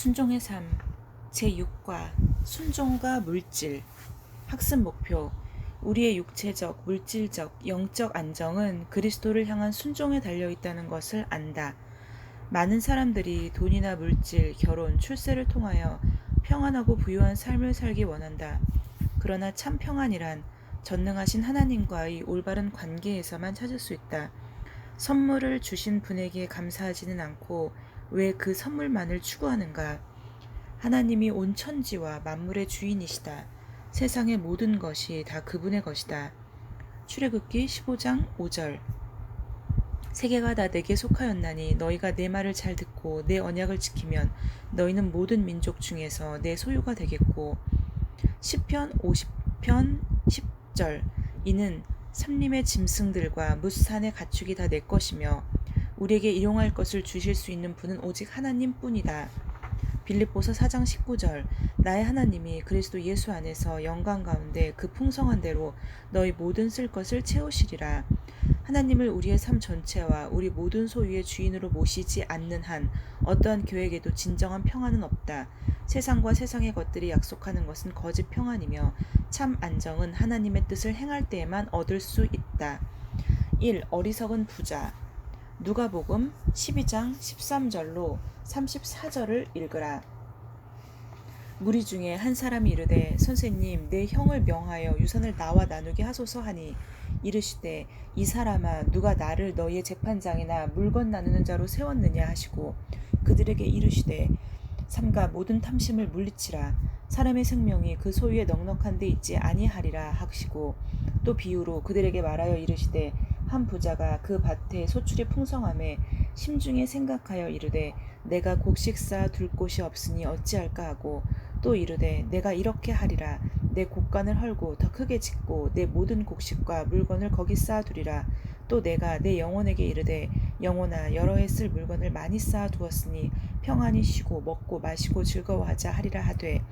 순종의 삶 제6과 순종과 물질. 학습 목표. 우리의 육체적, 물질적, 영적 안정은 그리스도를 향한 순종에 달려 있다는 것을 안다. 많은 사람들이 돈이나 물질, 결혼, 출세를 통하여 평안하고 부유한 삶을 살기 원한다. 그러나 참 평안이란 전능하신 하나님과의 올바른 관계에서만 찾을 수 있다. 선물을 주신 분에게 감사하지는 않고 왜 그 선물만을 추구하는가? 하나님이 온 천지와 만물의 주인이시다. 세상의 모든 것이 다 그분의 것이다. 출애굽기 15장 5절. 세계가 다 내게 속하였나니 너희가 내 말을 잘 듣고 내 언약을 지키면 너희는 모든 민족 중에서 내 소유가 되겠고. 시편 50편 10절. 이는 삼림의 짐승들과 뭇산의 가축이 다 내 것이며 우리에게 일용할 것을 주실 수 있는 분은 오직 하나님뿐이다. 빌립보서 4장 19절. 나의 하나님이 그리스도 예수 안에서 영광 가운데 그 풍성한 대로 너희 모든 쓸 것을 채우시리라. 하나님을 우리의 삶 전체와 우리 모든 소유의 주인으로 모시지 않는 한 어떠한 교회에게도 진정한 평안은 없다. 세상과 세상의 것들이 약속하는 것은 거짓 평안이며 참 안정은 하나님의 뜻을 행할 때에만 얻을 수 있다. 1. 어리석은 부자. 누가복음 12장 13절로 34절을 읽으라. 무리 중에 한 사람이 이르되 선생님 내 형을 명하여 유산을 나와 나누게 하소서 하니 이르시되 이 사람아 누가 나를 너희의 재판장이나 물건 나누는 자로 세웠느냐 하시고 그들에게 이르시되 삼가 모든 탐심을 물리치라. 사람의 생명이 그 소유에 넉넉한 데 있지 아니하리라 하시고 또 비유로 그들에게 말하여 이르시되 한 부자가 그 밭에 소출이 풍성함에 심중에 생각하여 이르되 내가 곡식 쌓아 둘 곳이 없으니 어찌할까 하고 또 이르되 내가 이렇게 하리라. 내 곡간을 헐고 더 크게 짓고 내 모든 곡식과 물건을 거기 쌓아두리라. 또 내가 내 영혼에게 이르되 영혼아 여러 해 쓸 물건을 많이 쌓아두었으니 평안히 쉬고 먹고 마시고 즐거워하자 하리라 하되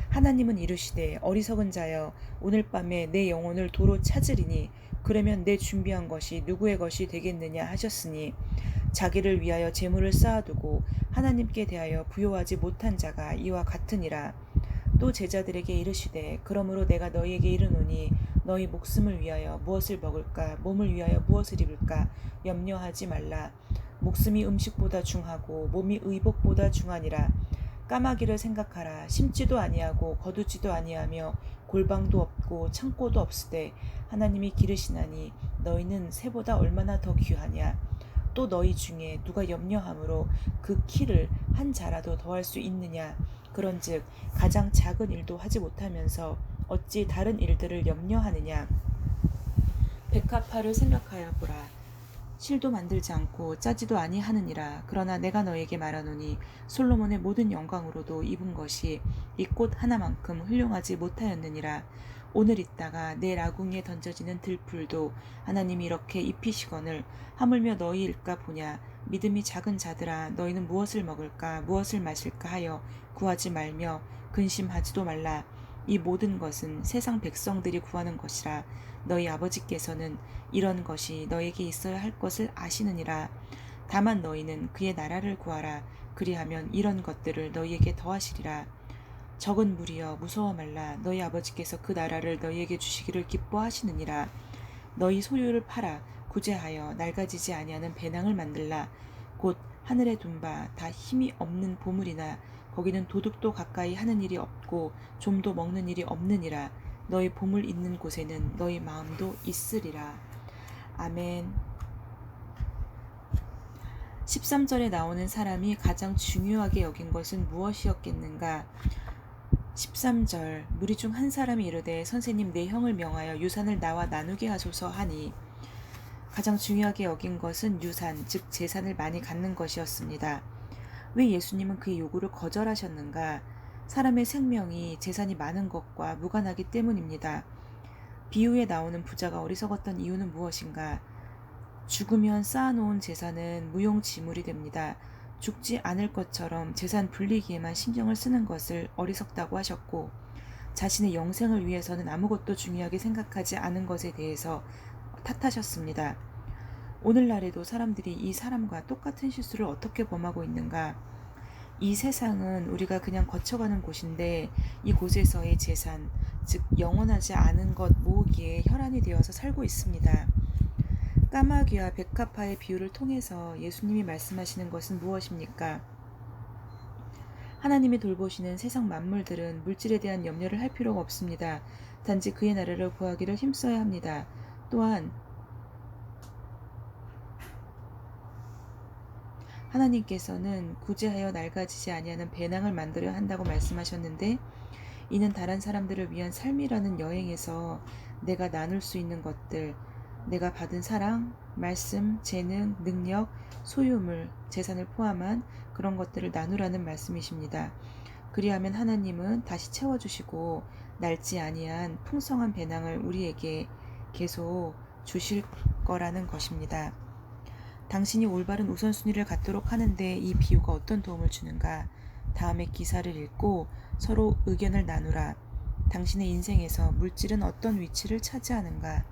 하나님은 이르시되 어리석은 자여 오늘 밤에 내 영혼을 도로 찾으리니 그러면 내 준비한 것이 누구의 것이 되겠느냐 하셨으니 자기를 위하여 재물을 쌓아두고 하나님께 대하여 부요하지 못한 자가 이와 같으니라. 또 제자들에게 이르시되 그러므로 내가 너희에게 이르노니 너희 목숨을 위하여 무엇을 먹을까 몸을 위하여 무엇을 입을까 염려하지 말라. 목숨이 음식보다 중하고 몸이 의복보다 중하니라. 까마귀를 생각하라. 심지도 아니하고 거두지도 아니하며 골방도 없고 창고도 없으되 하나님이 기르시나니 너희는 새보다 얼마나 더 귀하냐. 또 너희 중에 누가 염려함으로 그 키를 한 자라도 더할 수 있느냐. 그런즉 가장 작은 일도 하지 못하면서 어찌 다른 일들을 염려하느냐. 백합화를 생각하여 보라. 실도 만들지 않고 짜지도 아니하느니라. 그러나 내가 너에게 말하노니 솔로몬의 모든 영광으로도 입은 것이 이 꽃 하나만큼 훌륭하지 못하였느니라. 오늘 있다가 내일 아궁이에 던져지는 들풀도 하나님이 이렇게 입히시거늘 하물며 너희일까 보냐. 믿음이 작은 자들아 너희는 무엇을 먹을까 무엇을 마실까 하여 구하지 말며 근심하지도 말라. 이 모든 것은 세상 백성들이 구하는 것이라. 너희 아버지께서는 이런 것이 너에게 있어야 할 것을 아시느니라. 다만 너희는 그의 나라를 구하라. 그리하면 이런 것들을 너희에게 더하시리라. 적은 무리여 무서워 말라. 너희 아버지께서 그 나라를 너희에게 주시기를 기뻐하시느니라. 너희 소유를 팔아 구제하여 낡아지지 아니하는 배낭을 만들라. 곧 하늘에 둔 바 다 힘이 없는 보물이나 거기는 도둑도 가까이 하는 일이 없고 좀도 먹는 일이 없느니라. 너희 보물 있는 곳에는 너희 마음도 있으리라. 아멘. 13절에 나오는 사람이 가장 중요하게 여긴 것은 무엇이었겠는가? 13절. 무리 중 한 사람이 이르되 선생님 내 형을 명하여 유산을 나와 나누게 하소서 하니 가장 중요하게 여긴 것은 유산, 즉 재산을 많이 갖는 것이었습니다. 왜 예수님은 그의 요구를 거절하셨는가? 사람의 생명이 재산이 많은 것과 무관하기 때문입니다. 비유에 나오는 부자가 어리석었던 이유는 무엇인가? 죽으면 쌓아놓은 재산은 무용지물이 됩니다. 죽지 않을 것처럼 재산 불리기에만 신경을 쓰는 것을 어리석다고 하셨고 자신의 영생을 위해서는 아무것도 중요하게 생각하지 않은 것에 대해서 탓하셨습니다. 오늘날에도 사람들이 이 사람과 똑같은 실수를 어떻게 범하고 있는가? 이 세상은 우리가 그냥 거쳐가는 곳인데 이곳에서의 재산, 즉 영원하지 않은 것 모으기에 혈안이 되어서 살고 있습니다. 까마귀와 백합화의 비유를 통해서 예수님이 말씀하시는 것은 무엇입니까? 하나님이 돌보시는 세상 만물들은 물질에 대한 염려를 할 필요가 없습니다. 단지 그의 나라를 구하기를 힘써야 합니다. 또한 하나님께서는 구제하여 낡아지지 아니하는 배낭을 만들어야 한다고 말씀하셨는데, 이는 다른 사람들을 위한 삶이라는 여행에서 내가 나눌 수 있는 것들, 내가 받은 사랑, 말씀, 재능, 능력, 소유물, 재산을 포함한 그런 것들을 나누라는 말씀이십니다. 그리하면 하나님은 다시 채워주시고 낡지 아니한 풍성한 배낭을 우리에게 계속 주실 거라는 것입니다. 당신이 올바른 우선순위를 갖도록 하는데 이 비유가 어떤 도움을 주는가? 다음에 기사를 읽고 서로 의견을 나누라. 당신의 인생에서 물질은 어떤 위치를 차지하는가?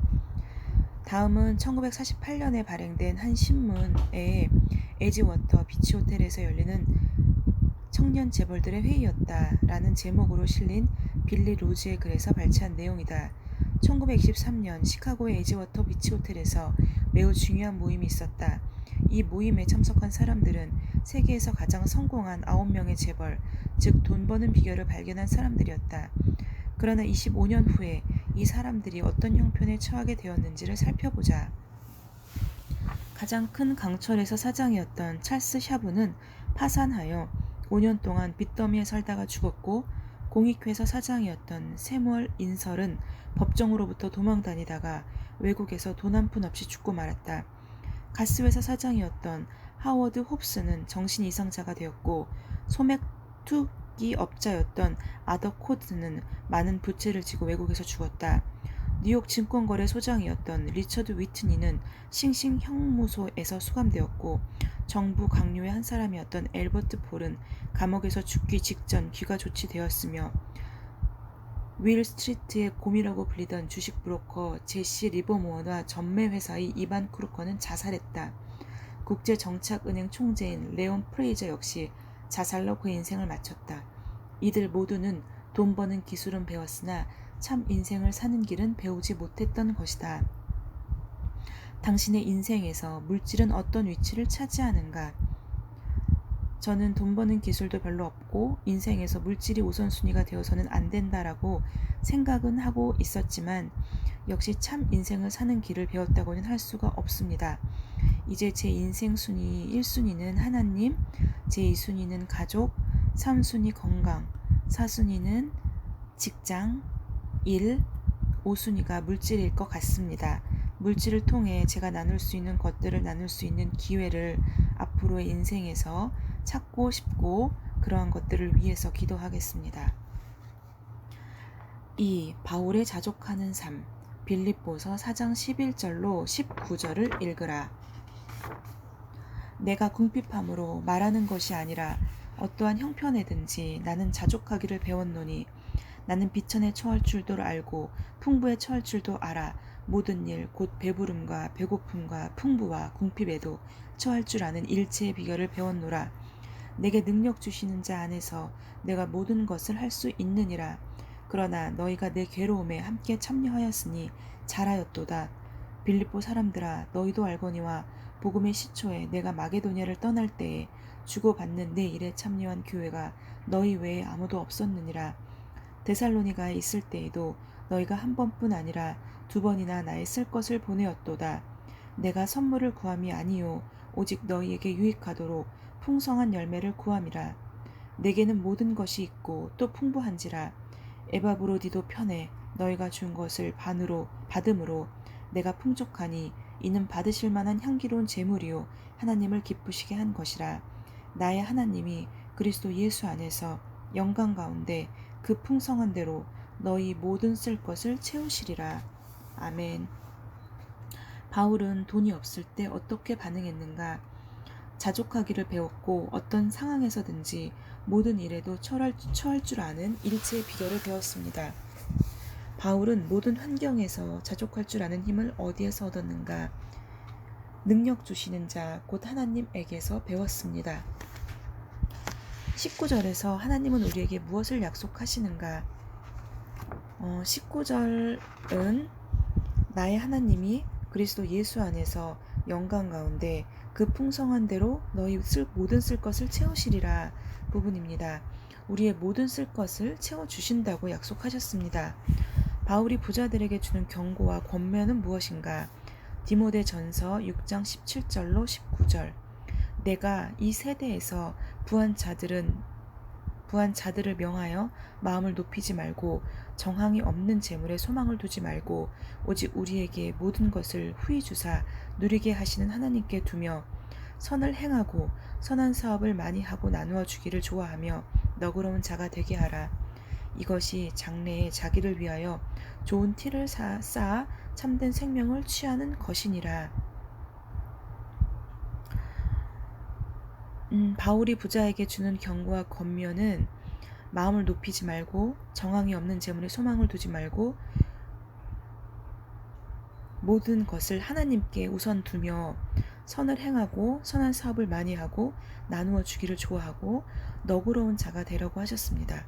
다음은 1948년에 발행된 한 신문에 에지워터 비치호텔에서 열리는 청년 재벌들의 회의였다라는 제목으로 실린 빌리 로즈의 글에서 발췌한 내용이다. 1923년 시카고의 에지워터 비치호텔에서 매우 중요한 모임이 있었다. 이 모임에 참석한 사람들은 세계에서 가장 성공한 9명의 재벌, 즉 돈 버는 비결을 발견한 사람들이었다. 그러나 25년 후에 이 사람들이 어떤 형편에 처하게 되었는지를 살펴보자. 가장 큰 강철에서 사장이었던 찰스 샤브는 파산하여 5년 동안 빚더미에 살다가 죽었고, 공익회사 사장이었던 세무얼 인설은 법정으로부터 도망다니다가 외국에서 돈 한 푼 없이 죽고 말았다. 가스회사 사장이었던 하워드 홉스는 정신 이상자가 되었고, 소맥 투기 업자였던 아더 코드는 많은 부채를 지고 외국에서 죽었다. 뉴욕 증권거래 소장이었던 리처드 위트니는 싱싱 형무소에서 수감되었고, 정부 강요의 한 사람이었던 엘버트 폴은 감옥에서 죽기 직전 귀가 조치되었으며, 윌 스트리트의 곰이라고 불리던 주식 브로커 제시 리버모어와 전매회사의 이반 크루커는 자살했다. 국제정착은행 총재인 레온 프레이저 역시 자살로 그 인생을 마쳤다. 이들 모두는 돈 버는 기술은 배웠으나 참 인생을 사는 길은 배우지 못했던 것이다. 당신의 인생에서 물질은 어떤 위치를 차지하는가? 저는 돈 버는 기술도 별로 없고 인생에서 물질이 우선순위가 되어서는 안 된다라고 생각은 하고 있었지만, 역시 참 인생을 사는 길을 배웠다고는 할 수가 없습니다. 이제 제 인생 순위 1순위는 하나님, 제 2순위는 가족, 3순위 건강, 4순위는 직장, 일, 5순위가 물질일 것 같습니다. 물질을 통해 제가 나눌 수 있는 것들을 나눌 수 있는 기회를 앞으로의 인생에서 찾고 싶고, 그러한 것들을 위해서 기도하겠습니다. 2. 바울의 자족하는 삶. 빌립보서 4장 11절로 19절을 읽으라. 내가 궁핍함으로 말하는 것이 아니라 어떠한 형편에든지 나는 자족하기를 배웠노니, 나는 비천에 처할 줄도 알고 풍부에 처할 줄도 알아. 모든 일 곧 배부름과 배고픔과 풍부와 궁핍에도 처할 줄 아는 일체의 비결을 배웠노라. 내게 능력 주시는 자 안에서 내가 모든 것을 할 수 있느니라. 그러나 너희가 내 괴로움에 함께 참여하였으니 잘하였도다. 빌립보 사람들아, 너희도 알거니와 복음의 시초에 내가 마게도냐를 떠날 때에 주고받는 내 일에 참여한 교회가 너희 외에 아무도 없었느니라. 데살로니가에 있을 때에도 너희가 한 번뿐 아니라 2번이나 나의 쓸 것을 보내었도다. 내가 선물을 구함이 아니요 오직 너희에게 유익하도록 풍성한 열매를 구함이라. 내게는 모든 것이 있고 또 풍부한지라. 에바브로디도 편해 너희가 준 것을 반으로 받음으로 내가 풍족하니, 이는 받으실 만한 향기로운 제물이요 하나님을 기쁘시게 한 것이라. 나의 하나님이 그리스도 예수 안에서 영광 가운데 그 풍성한 대로 너희 모든 쓸 것을 채우시리라. 아멘. 바울은 돈이 없을 때 어떻게 반응했는가? 자족하기를 배웠고 어떤 상황에서든지 모든 일에도 처할 줄 아는 일체의 비결을 배웠습니다. 바울은 모든 환경에서 자족할 줄 아는 힘을 어디에서 얻었는가? 능력 주시는 자 곧 하나님에게서 배웠습니다. 19절에서 하나님은 우리에게 무엇을 약속하시는가? 19절은 나의 하나님이 그리스도 예수 안에서 영광 가운데 그 풍성한 대로 너희 모든 쓸 것을 채우시리라 부분입니다. 우리의 모든 쓸 것을 채워주신다고 약속하셨습니다. 바울이 부자들에게 주는 경고와 권면은 무엇인가? 디모데전서 6장 17절로 19절. 내가 이 세대에서 부한 자들을 명하여 마음을 높이지 말고 정황이 없는 재물에 소망을 두지 말고 오직 우리에게 모든 것을 후히 주사 누리게 하시는 하나님께 두며 선을 행하고 선한 사업을 많이 하고 나누어 주기를 좋아하며 너그러운 자가 되게 하라. 이것이 장래에 자기를 위하여 좋은 티를 쌓아 참된 생명을 취하는 것이니라. 바울이 부자에게 주는 경고와 권면은 마음을 높이지 말고 정황이 없는 재물에 소망을 두지 말고 모든 것을 하나님께 우선 두며 선을 행하고 선한 사업을 많이 하고 나누어 주기를 좋아하고 너그러운 자가 되라고 하셨습니다.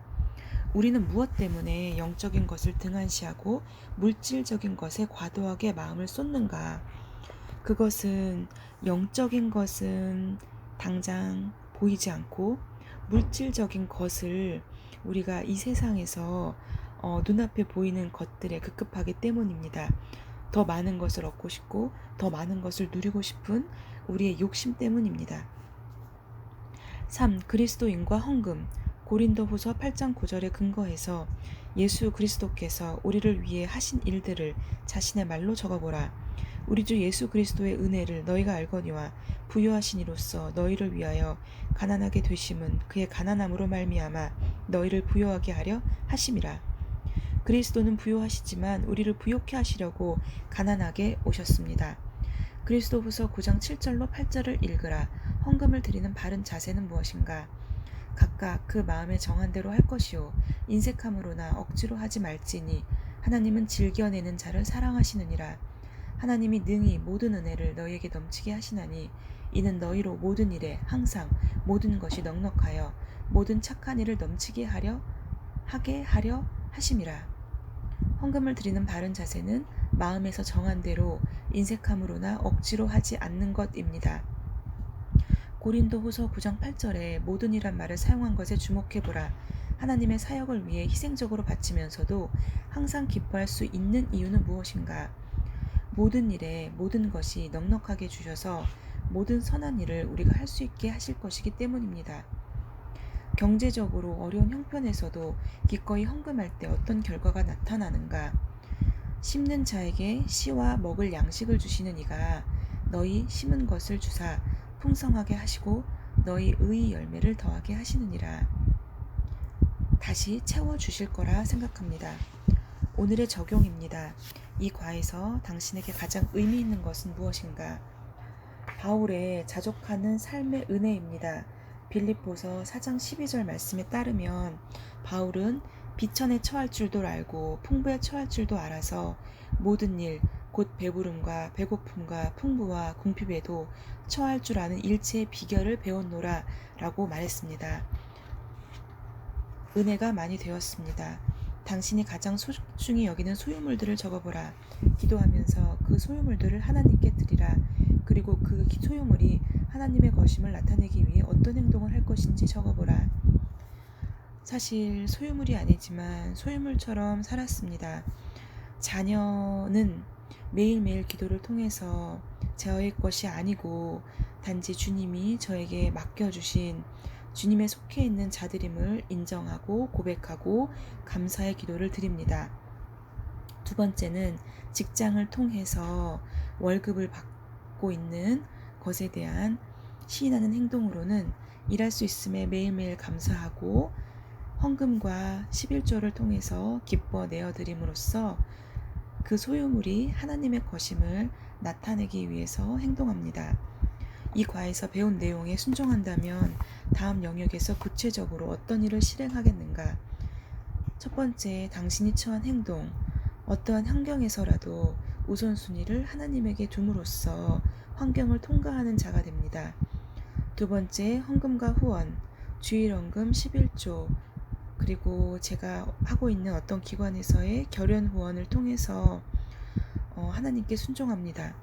우리는 무엇 때문에 영적인 것을 등한시하고 물질적인 것에 과도하게 마음을 쏟는가? 그것은 영적인 것은 당장 보이지 않고 물질적인 것을 우리가 이 세상에서 눈앞에 보이는 것들에 급급하기 때문입니다. 더 많은 것을 얻고 싶고 더 많은 것을 누리고 싶은 우리의 욕심 때문입니다. 3. 그리스도인과 헌금. 고린도후서 8장 9절에 근거해서 예수 그리스도께서 우리를 위해 하신 일들을 자신의 말로 적어보라. 우리 주 예수 그리스도의 은혜를 너희가 알거니와 부요하신 이로써 너희를 위하여 가난하게 되심은 그의 가난함으로 말미암아 너희를 부요하게 하려 하심이라. 그리스도는 부요하시지만 우리를 부요케 하시려고 가난하게 오셨습니다. 그리스도후서 9장 7절로 8절을 읽으라. 헌금을 드리는 바른 자세는 무엇인가? 각각 그 마음에 정한 대로 할 것이요 인색함으로나 억지로 하지 말지니 하나님은 즐겨내는 자를 사랑하시느니라. 하나님이 능히 모든 은혜를 너희에게 넘치게 하시나니 이는 너희로 모든 일에 항상 모든 것이 넉넉하여 모든 착한 일을 넘치게 하게 하려 하심이라. 헌금을 드리는 바른 자세는 마음에서 정한 대로 인색함으로나 억지로 하지 않는 것입니다. 고린도후서 9장 8절에 모든이란 말을 사용한 것에 주목해보라. 하나님의 사역을 위해 희생적으로 바치면서도 항상 기뻐할 수 있는 이유는 무엇인가? 모든 일에 모든 것이 넉넉하게 주셔서 모든 선한 일을 우리가 할 수 있게 하실 것이기 때문입니다. 경제적으로 어려운 형편에서도 기꺼이 헌금할 때 어떤 결과가 나타나는가? 심는 자에게 씨와 먹을 양식을 주시는 이가 너희 심은 것을 주사 풍성하게 하시고 너희 의의 열매를 더하게 하시느니라. 다시 채워주실 거라 생각합니다. 오늘의 적용입니다. 이 과에서 당신에게 가장 의미 있는 것은 무엇인가? 바울의 자족하는 삶의 은혜입니다. 빌립보서 4장 12절 말씀에 따르면 바울은 비천에 처할 줄도 알고 풍부에 처할 줄도 알아서 모든 일 곧 배부름과 배고픔과 풍부와 궁핍에도 처할 줄 아는 일체의 비결을 배웠노라 라고 말했습니다. 은혜가 많이 되었습니다. 당신이 가장 소중히 여기는 소유물들을 적어보라. 기도하면서 그 소유물들을 하나님께 드리라. 그리고 그 소유물이 하나님의 것임을 나타내기 위해 어떤 행동을 할 것인지 적어보라. 사실 소유물이 아니지만 소유물처럼 살았습니다. 자녀는 매일매일 기도를 통해서 저의 것이 아니고 단지 주님이 저에게 맡겨주신 주님의 속해 있는 자들임을 인정하고 고백하고 감사의 기도를 드립니다. 두 번째는 직장을 통해서 월급을 받고 있는 것에 대한 시인하는 행동으로는 일할 수 있음에 매일매일 감사하고 헌금과 11조를 통해서 기뻐 내어드림으로써 그 소유물이 하나님의 것임을 나타내기 위해서 행동합니다. 이 과에서 배운 내용에 순종한다면 다음 영역에서 구체적으로 어떤 일을 실행하겠는가? 첫 번째, 당신이 처한 행동, 어떠한 환경에서라도 우선순위를 하나님에게 둠으로써 환경을 통과하는 자가 됩니다. 두 번째, 헌금과 후원, 주일원금 11조, 그리고 제가 하고 있는 어떤 기관에서의 결연 후원을 통해서 하나님께 순종합니다.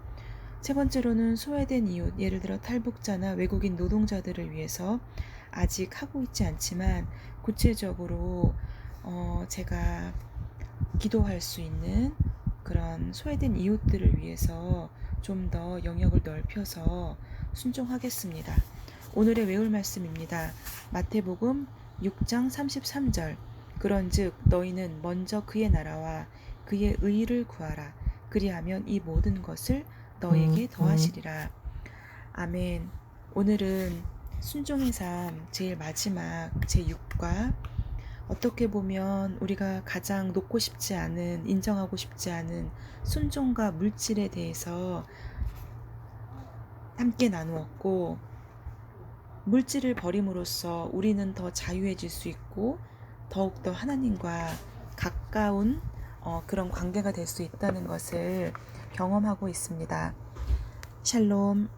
세 번째로는 소외된 이웃, 예를 들어 탈북자나 외국인 노동자들을 위해서 아직 하고 있지 않지만 구체적으로 제가 기도할 수 있는 그런 소외된 이웃들을 위해서 좀 더 영역을 넓혀서 순종하겠습니다. 오늘의 외울 말씀입니다. 마태복음 6장 33절. 그런즉 너희는 먼저 그의 나라와 그의 의를 구하라. 그리하면 이 모든 것을 너에게 더하시리라. 아멘. 오늘은 순종의 삶 제일 마지막 제6과 어떻게 보면 우리가 가장 놓고 싶지 않은, 인정하고 싶지 않은 순종과 물질에 대해서 함께 나누었고, 물질을 버림으로써 우리는 더 자유해질 수 있고 더욱더 하나님과 가까운 그런 관계가 될 수 있다는 것을 경험하고 있습니다. 샬롬.